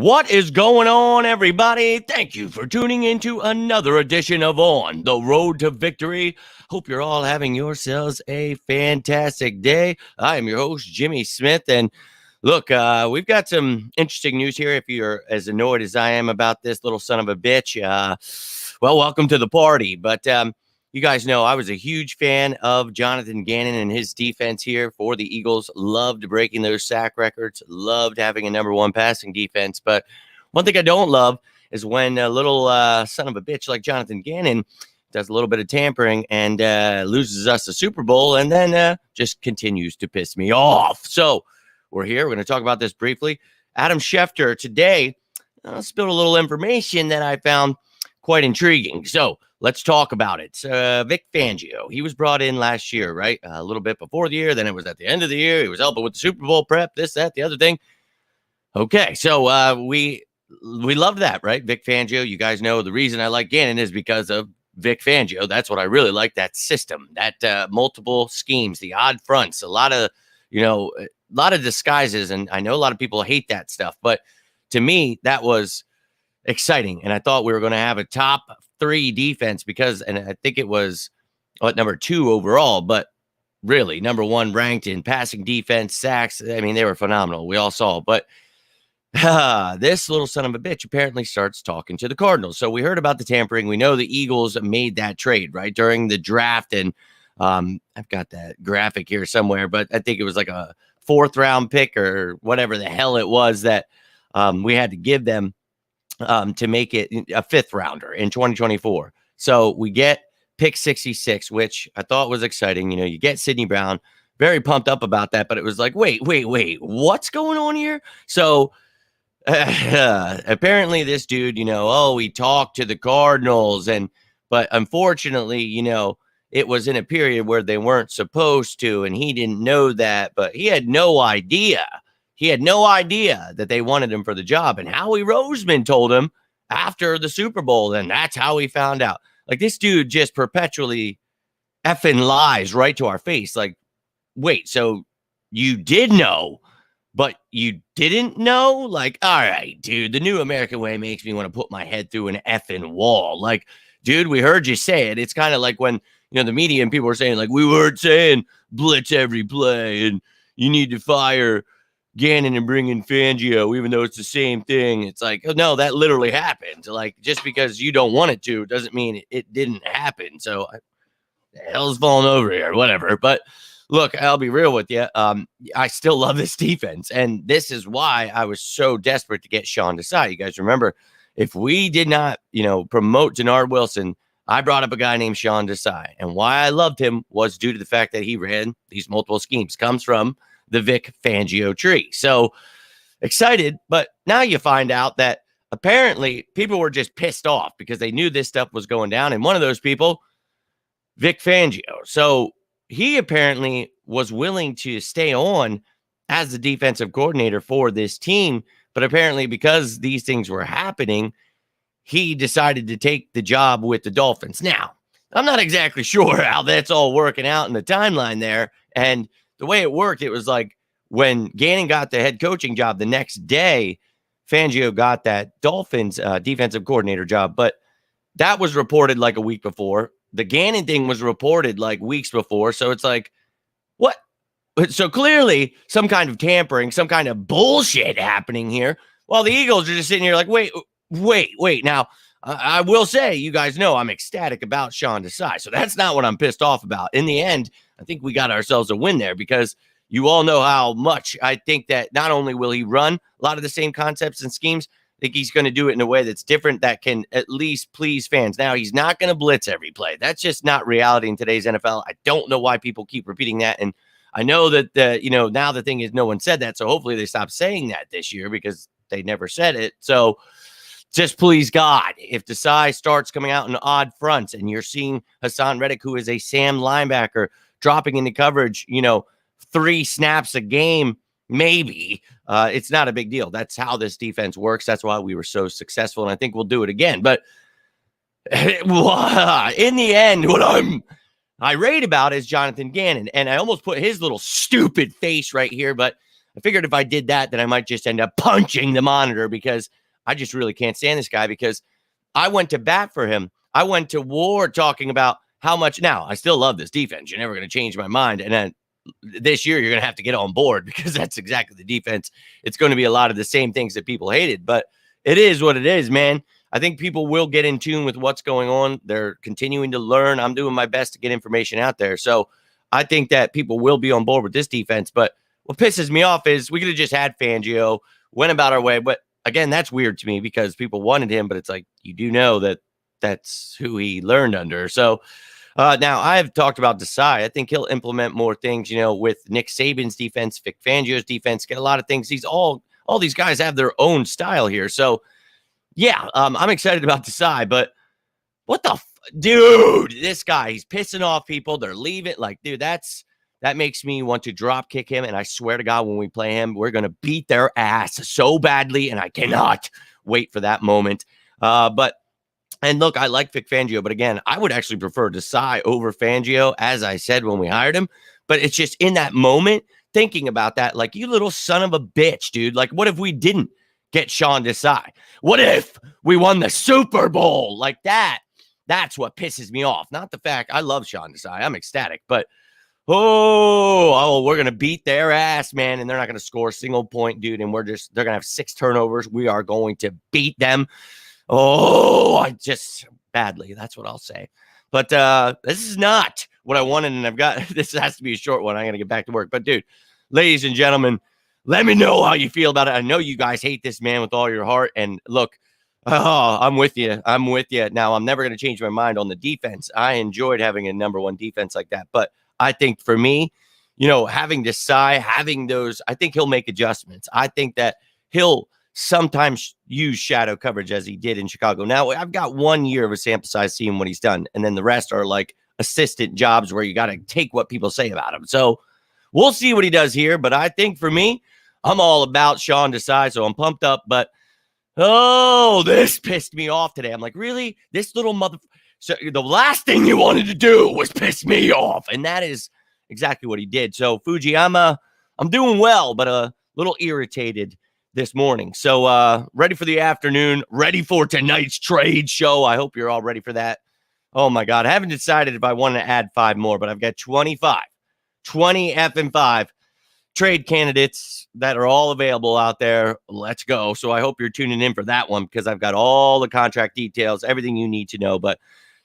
What is going on, everybody? Thank you for tuning into another edition of On the Road to Victory. Hope you're all having yourselves a fantastic day. I am your host, Jimmy Smith, and look, we've got some interesting news here. If you're as annoyed as I am about this little son of a bitch, well, welcome to the party. But you guys know I was a huge fan of Jonathan Gannon and his defense here for the Eagles. Loved breaking those sack records. Loved having a number one passing defense. But one thing I don't love is when a little son of a bitch like Jonathan Gannon does a little bit of tampering and loses us the Super Bowl and then just continues to piss me off. So we're here. We're going to talk about this briefly. Adam Schefter today spilled a little information that I found quite intriguing. So let's talk about it. Vic Fangio, he was brought in last year, right? A little bit before the year. Then it was at the end of the year. He was helping with the Super Bowl prep, this, that, the other thing. Okay, so we love that, right? Vic Fangio, you guys know the reason I like Gannon is because of Vic Fangio. That's what I really like, that system, that multiple schemes, the odd fronts, a lot of disguises. And I know a lot of people hate that stuff, but to me, that was exciting. And I thought we were going to have a top three defense because, and I think it was number 2 overall, but really number 1 ranked in passing defense, sacks. I mean, they were phenomenal. We all saw, but this little son of a bitch apparently starts talking to the Cardinals. So we heard about the tampering. We know the Eagles made that trade right during the draft. And I've got that graphic here somewhere, but I think it was like a 4th round pick or whatever the hell it was that we had to give them to make it a 5th rounder in 2024. So we get pick 66, which I thought was exciting. You know, you get Sidney Brown, very pumped up about that, but it was like, wait, what's going on here? So apparently this dude, he talked to the Cardinals but unfortunately, it was in a period where they weren't supposed to, and he didn't know that, but he had no idea. He had no idea that they wanted him for the job. And Howie Roseman told him after the Super Bowl, and that's how he found out. Like, this dude just perpetually effing lies right to our face. Like, wait, so you did know, but you didn't know? Like, all right, dude, the new American way makes me want to put my head through an effing wall. Like, dude, we heard you say it. It's kind of like when, the media and people were saying, like, we weren't saying blitz every play and you need to fire Gannon and bring in Fangio, even though it's the same thing. It's like, oh, no, that literally happened. Like, just because you don't want it to doesn't mean it didn't happen. So the hell's falling over here, whatever. But look, I'll be real with you. I still love this defense. And this is why I was so desperate to get Sean Desai. You guys remember, if we did not, promote Denard Wilson, I brought up a guy named Sean Desai. And why I loved him was due to the fact that he ran these multiple schemes. Comes from the Vic Fangio tree. So excited, but now you find out that apparently people were just pissed off because they knew this stuff was going down. And one of those people, Vic Fangio. So he apparently was willing to stay on as the defensive coordinator for this team. But apparently because these things were happening, he decided to take the job with the Dolphins. Now, I'm not exactly sure how that's all working out in the timeline there. And the way it worked, it was like when Gannon got the head coaching job the next day, Fangio got that Dolphins defensive coordinator job. But that was reported like a week before. The Gannon thing was reported like weeks before. So it's like, what? So clearly some kind of tampering, some kind of bullshit happening here. While the Eagles are just sitting here like, wait. Now, I will say, you guys know I'm ecstatic about Sean Desai. So that's not what I'm pissed off about. In the end, I think we got ourselves a win there because you all know how much I think that not only will he run a lot of the same concepts and schemes, I think he's going to do it in a way that's different that can at least please fans. Now, he's not going to blitz every play. That's just not reality in today's NFL. I don't know why people keep repeating that. And I know that, now the thing is no one said that. So hopefully they stop saying that this year because they never said it. So just please God, if Desai starts coming out in odd fronts and you're seeing Hassan Reddick, who is a Sam linebacker, dropping into coverage, 3 snaps a game, maybe, it's not a big deal. That's how this defense works. That's why we were so successful. And I think we'll do it again. But in the end, what I'm irate about is Jonathan Gannon. And I almost put his little stupid face right here, but I figured if I did that, then I might just end up punching the monitor because I just really can't stand this guy because I went to bat for him. I went to war talking about how much. Now, I still love this defense. You're never going to change my mind. And then this year, you're going to have to get on board because that's exactly the defense. It's going to be a lot of the same things that people hated, but it is what it is, man. I think people will get in tune with what's going on. They're continuing to learn. I'm doing my best to get information out there. So I think that people will be on board with this defense. But what pisses me off is we could have just had Fangio, went about our way. But again, that's weird to me because people wanted him, but it's like, you do know that that's who he learned under. So now I've talked about Desai. I think he'll implement more things, with Nick Saban's defense, Vic Fangio's defense, get a lot of things. All these guys have their own style here. So yeah, I'm excited about Desai, but what the dude, this guy, he's pissing off people. They're leaving. Like, dude, that makes me want to drop kick him. And I swear to God, when we play him, we're going to beat their ass so badly. And I cannot wait for that moment. And look, I like Vic Fangio, but again, I would actually prefer Desai over Fangio, as I said when we hired him. But it's just in that moment, thinking about that, like, you little son of a bitch, dude. Like, what if we didn't get Sean Desai? What if we won the Super Bowl? Like that? That's what pisses me off. Not the fact I love Sean Desai. I'm ecstatic, but we're gonna beat their ass, man, and they're not gonna score a single point, dude. And they're gonna have 6 turnovers. We are going to beat them. Badly. That's what I'll say. But this is not what I wanted, and I've got this has to be a short one. I'm gonna get back to work. But dude, ladies and gentlemen, let me know how you feel about it. I know you guys hate this man with all your heart. And look, I'm with you. I'm with you. Now, I'm never going to change my mind on the defense. I enjoyed having a number 1 defense like that. But I think for me, having Desai, having those, I think he'll make adjustments. I think that he'll sometimes use shadow coverage as he did in Chicago. Now, I've got 1 year of a sample size seeing what he's done. And then the rest are like assistant jobs where you got to take what people say about him. So we'll see what he does here. But I think for me, I'm all about Sean Desai, so I'm pumped up. But, this pissed me off today. I'm like, really? This little mother... So the last thing you wanted to do was piss me off. And that is exactly what he did. So, Fuji, I'm doing well, but a little irritated this morning. So, ready for the afternoon, ready for tonight's trade show. I hope you're all ready for that. Oh, my God. I haven't decided if I want to add 5 more, but I've got 20 effing 5 trade candidates that are all available out there. Let's go. So I hope you're tuning in for that one because I've got all the contract details, everything you need to know. But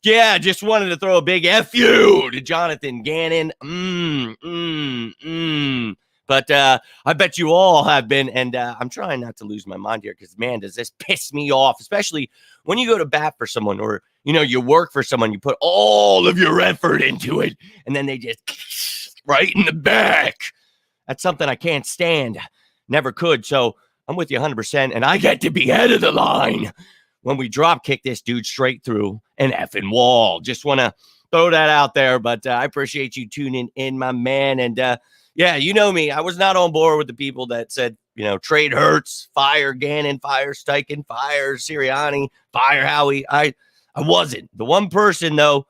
yeah, just wanted to throw a big F you to Jonathan Gannon. But I bet you all have been. And I'm trying not to lose my mind here because, man, does this piss me off, especially when you go to bat for someone or, you work for someone, you put all of your effort into it, and then they just right in the back. That's something I can't stand. Never could. So I'm with you 100%. And I get to be head of the line when we drop kick this dude straight through an effing wall. Just want to throw that out there. But I appreciate you tuning in, my man. And yeah, you know me. I was not on board with the people that said, trade Hurts, fire Gannon, fire Steichen, fire Sirianni, fire Howie. I wasn't. The one person, though,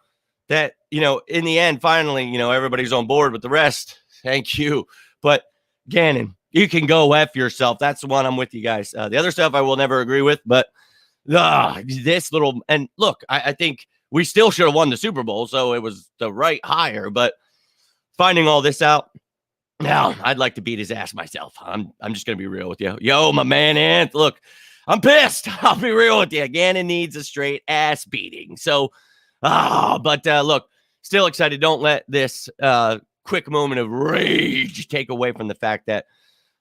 that, in the end, finally, everybody's on board with the rest. Thank you. But Gannon, you can go F yourself. That's the one I'm with you guys. The other stuff I will never agree with, but this little, and look, I think we still should have won the Super Bowl. So it was the right hire, but finding all this out now, I'd like to beat his ass myself. I'm just going to be real with you. Yo, my man, Anth, look, I'm pissed. I'll be real with you. Gannon needs a straight ass beating. So, look, still excited. Don't let this, quick moment of rage take away from the fact that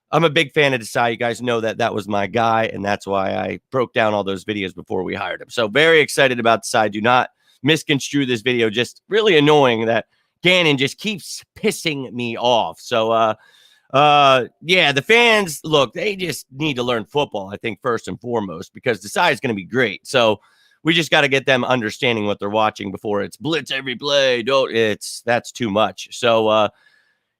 I'm a big fan of Desai. You guys know that was my guy, and that's why I broke down all those videos before we hired him. So very excited about Desai. Do not misconstrue this video. Just really annoying that Gannon just keeps pissing me off. So, yeah, the fans, look, they just need to learn football, I think, first and foremost, because Desai is going to be great. So we just got to get them understanding what they're watching before it's blitz every play. That's too much. So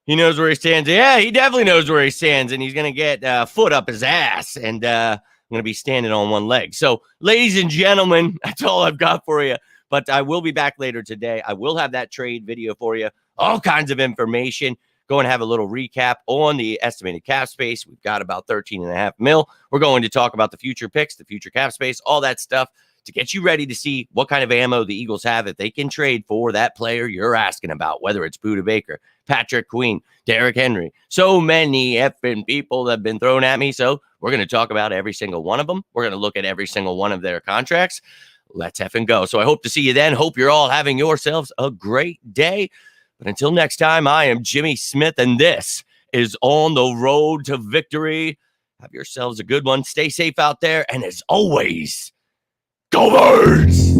he knows where he stands. Yeah, he definitely knows where he stands, and he's going to get foot up his ass, and I'm going to be standing on one leg. So, ladies and gentlemen, that's all I've got for you. But I will be back later today. I will have that trade video for you, all kinds of information. going to have a little recap on the estimated cap space. We've got about 13.5 mil. We're going to talk about the future picks, the future cap space, all that stuff to get you ready to see what kind of ammo the Eagles have that they can trade for that player you're asking about, whether it's Budda Baker, Patrick Queen, Derrick Henry. So many effing people have been thrown at me. So we're going to talk about every single one of them. We're going to look at every single one of their contracts. Let's effing go. So I hope to see you then. Hope you're all having yourselves a great day. But until next time, I am Jimmy Smith, and this is On the Road to Victory. Have yourselves a good one. Stay safe out there. And as always, go Birds!